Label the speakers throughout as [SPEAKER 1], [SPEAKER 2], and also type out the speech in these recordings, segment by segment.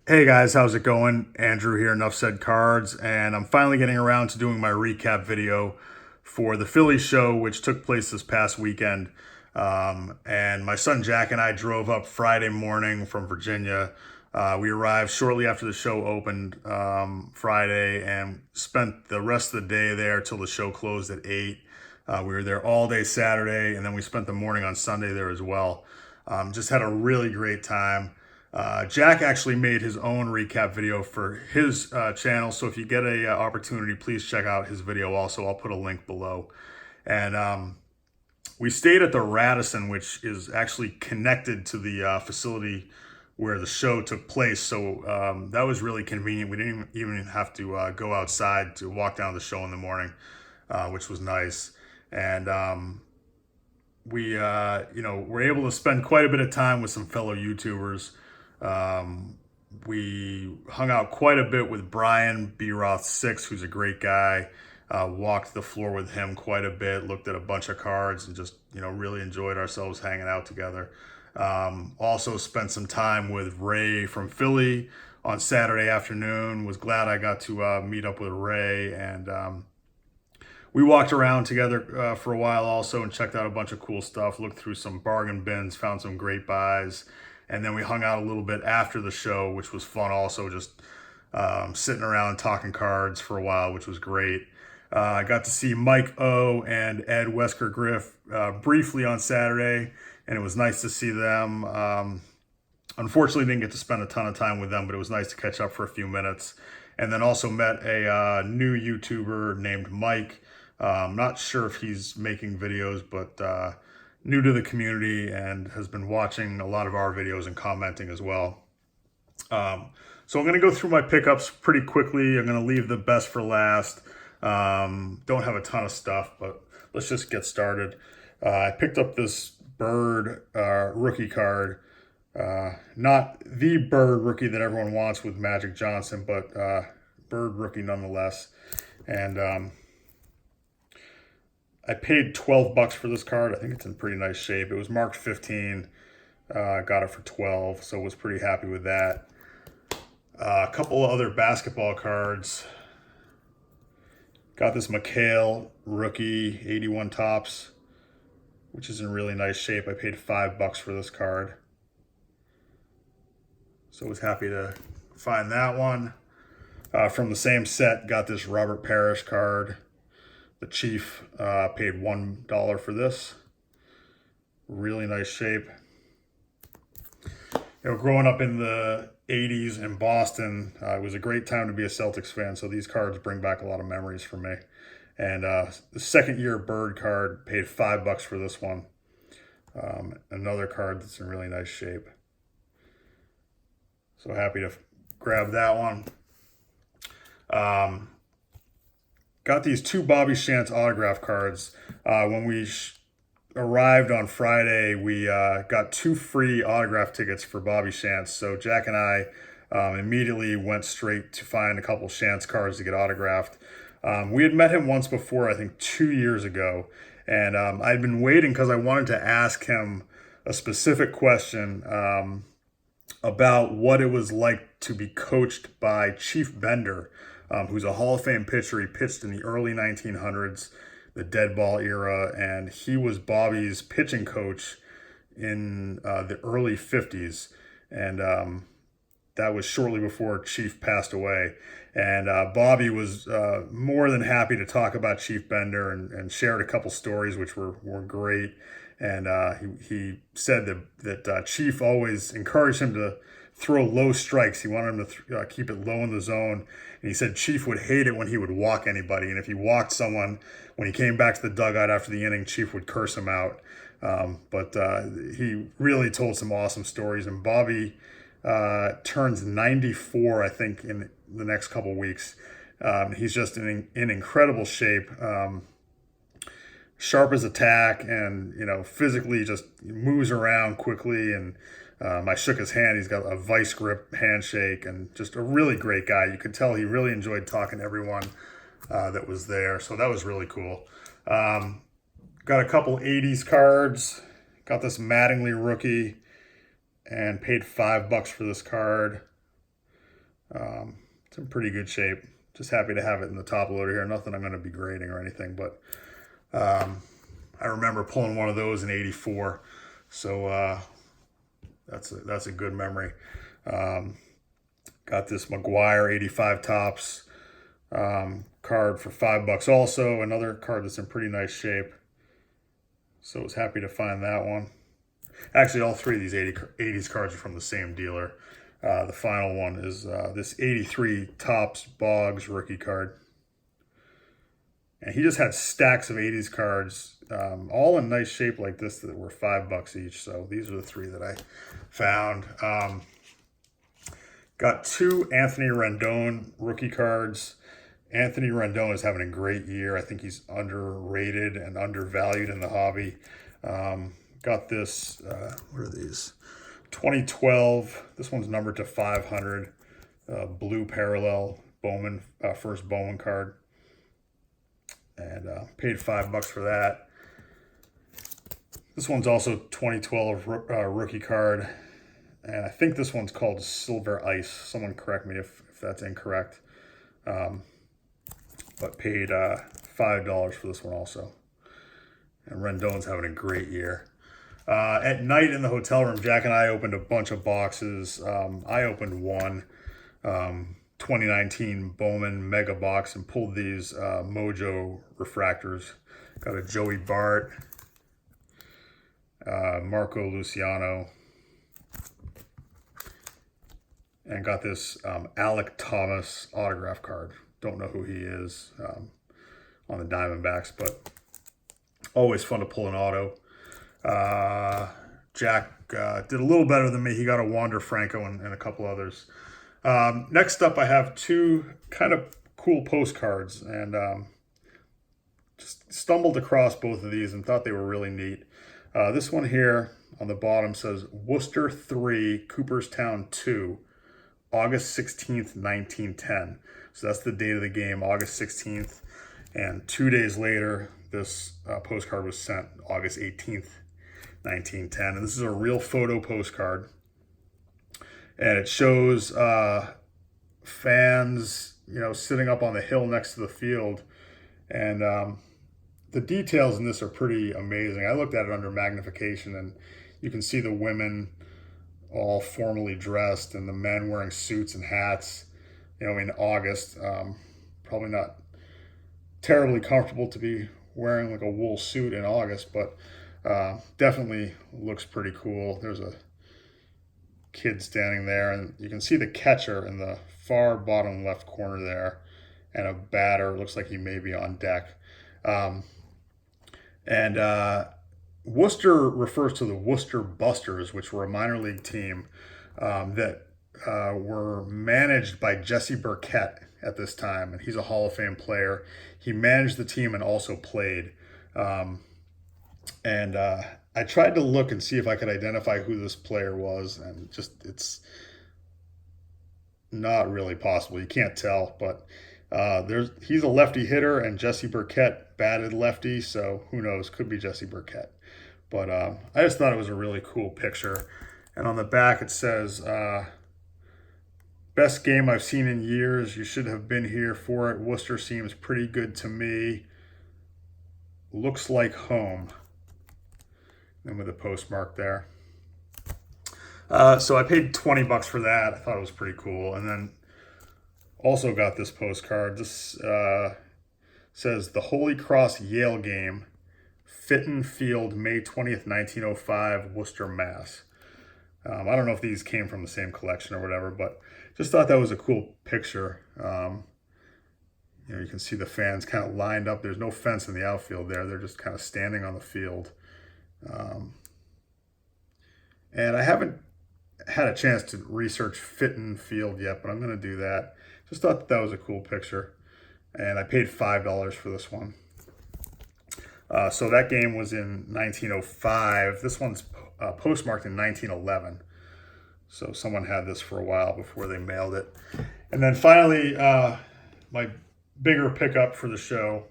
[SPEAKER 1] Hey guys, how's it going? Andrew here, Enough Said Cards, and I'm finally getting around to doing my recap video for the Philly show, which took place this past weekend. And my son Jack and I drove up Friday morning from Virginia. We arrived shortly after the show opened Friday and spent the rest of the day there till the show closed at 8. We were there all day Saturday, and then we spent the morning on Sunday there as well. Just had a really great time. Jack actually made his own recap video for his channel, so if you get a opportunity, please check out his video also. I'll put a link below. And we stayed at the Radisson, which is actually connected to the facility where the show took place, so that was really convenient. We didn't even have to go outside to walk down the show in the morning, which was nice. And we were able to spend quite a bit of time with some fellow YouTubers. We hung out quite a bit with Brian B. Roth 6, who's a great guy. Walked the floor with him quite a bit, looked at a bunch of cards, and just, really enjoyed ourselves hanging out together. Also spent some time with Ray from Philly on Saturday afternoon. Was glad I got to meet up with Ray, and we walked around together for a while also and checked out a bunch of cool stuff, looked through some bargain bins, found some great buys. And then we hung out a little bit after the show, which was fun also, just sitting around talking cards for a while, which was great. I got to see Mike O and Ed Wesker Griff briefly on Saturday, and it was nice to see them. Unfortunately, didn't get to spend a ton of time with them, but it was nice to catch up for a few minutes. And then also met a new YouTuber named Mike. Not sure if he's making videos, but new to the community and has been watching a lot of our videos and commenting as well. So I'm going to go through my pickups pretty quickly. I'm going to leave the best for last. Don't have a ton of stuff, but let's just get started. I picked up this Bird rookie card. Not the Bird rookie that everyone wants with Magic Johnson, but Bird rookie nonetheless. And I paid $12 for this card. I think it's in pretty nice shape. It was marked 15. Got it for 12, so was pretty happy with that. A couple of other basketball cards. Got this McHale rookie 81 tops, which is in really nice shape. I paid $5 for this card, so was happy to find that one. From the same set, got this Robert Parrish card. The Chief paid $1 for this. Really nice shape. Growing up in the 80s in Boston, it was a great time to be a Celtics fan, so these cards bring back a lot of memories for me. And the second year Bird card, paid $5 for this one. Another card that's in really nice shape. So happy to grab that one. Got these two Bobby Shantz autograph cards. When we arrived on Friday, we got 2 free autograph tickets for Bobby Shantz. So Jack and I immediately went straight to find a couple Shantz cards to get autographed. We had met him once before, I think 2 years ago. And I'd been waiting because I wanted to ask him a specific question about what it was like to be coached by Chief Bender, who's a Hall of Fame pitcher. He pitched in the early 1900s, the dead ball era, and he was Bobby's pitching coach in the early 50s. And that was shortly before Chief passed away. And Bobby was more than happy to talk about Chief Bender and shared a couple stories which were great. And he said that Chief always encouraged him to throw low strikes. He wanted him to keep it low in the zone. And he said Chief would hate it when he would walk anybody. And if he walked someone, when he came back to the dugout after the inning, Chief would curse him out. But he really told some awesome stories. And Bobby turns 94, I think, in the next couple weeks. He's just in incredible shape. Sharp as a tack, and physically just moves around quickly. And I shook his hand. He's got a vice grip handshake, and just a really great guy. You could tell he really enjoyed talking to everyone that was there. So that was really cool. Got a couple 80s cards. Got this Mattingly rookie and paid $5 for this card. It's in pretty good shape. Just happy to have it in the top loader here. Nothing I'm going to be grading or anything, but I remember pulling one of those in '84. So that's a good memory. Got this McGuire 85 tops card for $5 also. Another card that's in pretty nice shape. So I was happy to find that one. Actually, all three of these 80s cards are from the same dealer. The final one is this 83 Topps Boggs rookie card. And he just had stacks of 80s cards, all in nice shape like this that were $5 each. So these are the three that I found. Got two Anthony Rendon rookie cards. Anthony Rendon is having a great year. I think he's underrated and undervalued in the hobby. Got this, what are these? 2012. This one's numbered to 500. Blue parallel Bowman, first Bowman card. And paid $5 for that. This one's also 2012 rookie card. And I think this one's called Silver Ice. Someone correct me if that's incorrect. But paid $5 for this one also. And Rendon's having a great year. At night in the hotel room, Jack and I opened a bunch of boxes. I opened one 2019 Bowman Mega Box and pulled these Mojo refractors. Got a Joey Bart, Marco Luciano, and got this Alec Thomas autograph card. Don't know who he is on the Diamondbacks, but always fun to pull an auto. Jack did a little better than me. He got a Wander Franco and a couple others. Next up, I have two kind of cool postcards, and just stumbled across both of these and thought they were really neat. This one here on the bottom says Worcester 3, Cooperstown 2, August 16th, 1910. So that's the date of the game, August 16th. And 2 days later, this postcard was sent, August 18th, 1910. And this is a real photo postcard. And it shows fans, sitting up on the hill next to the field. And the details in this are pretty amazing. I looked at it under magnification, and you can see the women all formally dressed and the men wearing suits and hats, in August. Probably not terribly comfortable to be wearing like a wool suit in August, but definitely looks pretty cool. There's a kid standing there, and you can see the catcher in the far bottom left corner there, and a batter. Looks like he may be on deck. Worcester refers to the Worcester Busters, which were a minor league team that were managed by Jesse Burkett at this time, and he's a Hall of Fame player. He managed the team and also played. I tried to look and see if I could identify who this player was, and it's not really possible. You can't tell, but he's a lefty hitter, and Jesse Burkett batted lefty, so who knows? Could be Jesse Burkett. But I just thought it was a really cool picture. And on the back it says, best game I've seen in years. You should have been here for it. Worcester seems pretty good to me. Looks like home. And with a postmark there. So I paid $20 for that. I thought it was pretty cool. And then also got this postcard. This says the Holy Cross Yale game, Fitton Field, May 20th, 1905, Worcester, Mass. I don't know if these came from the same collection or whatever, but just thought that was a cool picture. You can see the fans kind of lined up. There's no fence in the outfield there. They're just kind of standing on the field. And I haven't had a chance to research Fitton Field yet, but I'm going to do that. Just thought that was a cool picture. And I paid $5 for this one. So that game was in 1905. This one's postmarked in 1911. So someone had this for a while before they mailed it. And then finally, my bigger pickup for the show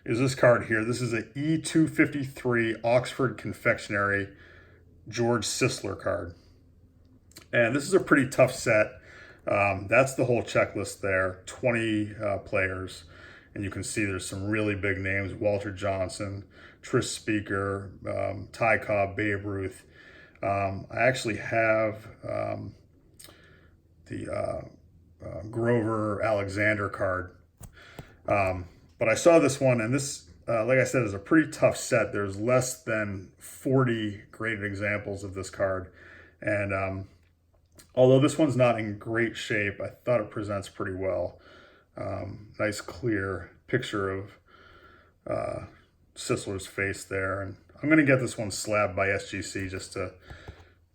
[SPEAKER 1] is this card here. This is an E253 Oxford Confectionery George Sisler card. And this is a pretty tough set. That's the whole checklist there, 20 players. And you can see there's some really big names: Walter Johnson, Tris Speaker, Ty Cobb, Babe Ruth. I actually have the Grover Alexander card. But I saw this one, and this, like I said, is a pretty tough set. There's less than 40 graded examples of this card. And although this one's not in great shape, I thought it presents pretty well. Nice clear picture of Sisler's face there. And I'm going to get this one slabbed by SGC just to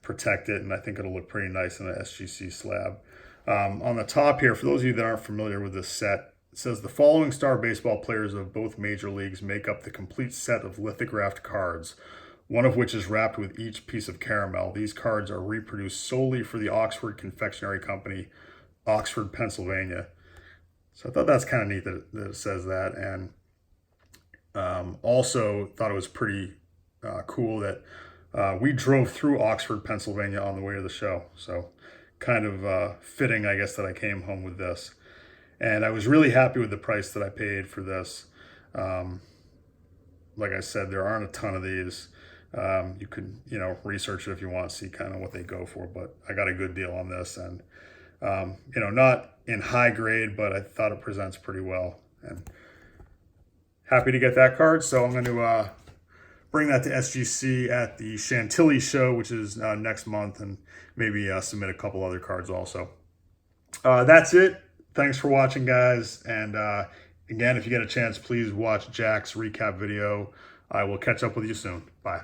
[SPEAKER 1] protect it, and I think it'll look pretty nice in an SGC slab. On the top here, for those of you that aren't familiar with this set, it says the following star baseball players of both major leagues make up the complete set of lithographed cards, one of which is wrapped with each piece of caramel. These cards are reproduced solely for the Oxford Confectionery Company, Oxford, Pennsylvania. So I thought that's kind of neat that it says that. And also thought it was pretty cool that we drove through Oxford, Pennsylvania on the way to the show. So kind of fitting, I guess, that I came home with this. And I was really happy with the price that I paid for this. Like I said, there aren't a ton of these. You could, research it if you want to see kind of what they go for, but I got a good deal on this, and, not in high grade, but I thought it presents pretty well, and happy to get that card. So I'm going to bring that to SGC at the Chantilly show, which is next month, and maybe submit a couple other cards also. That's it. Thanks for watching, guys. And again, if you get a chance, please watch Jack's recap video. I will catch up with you soon. Bye.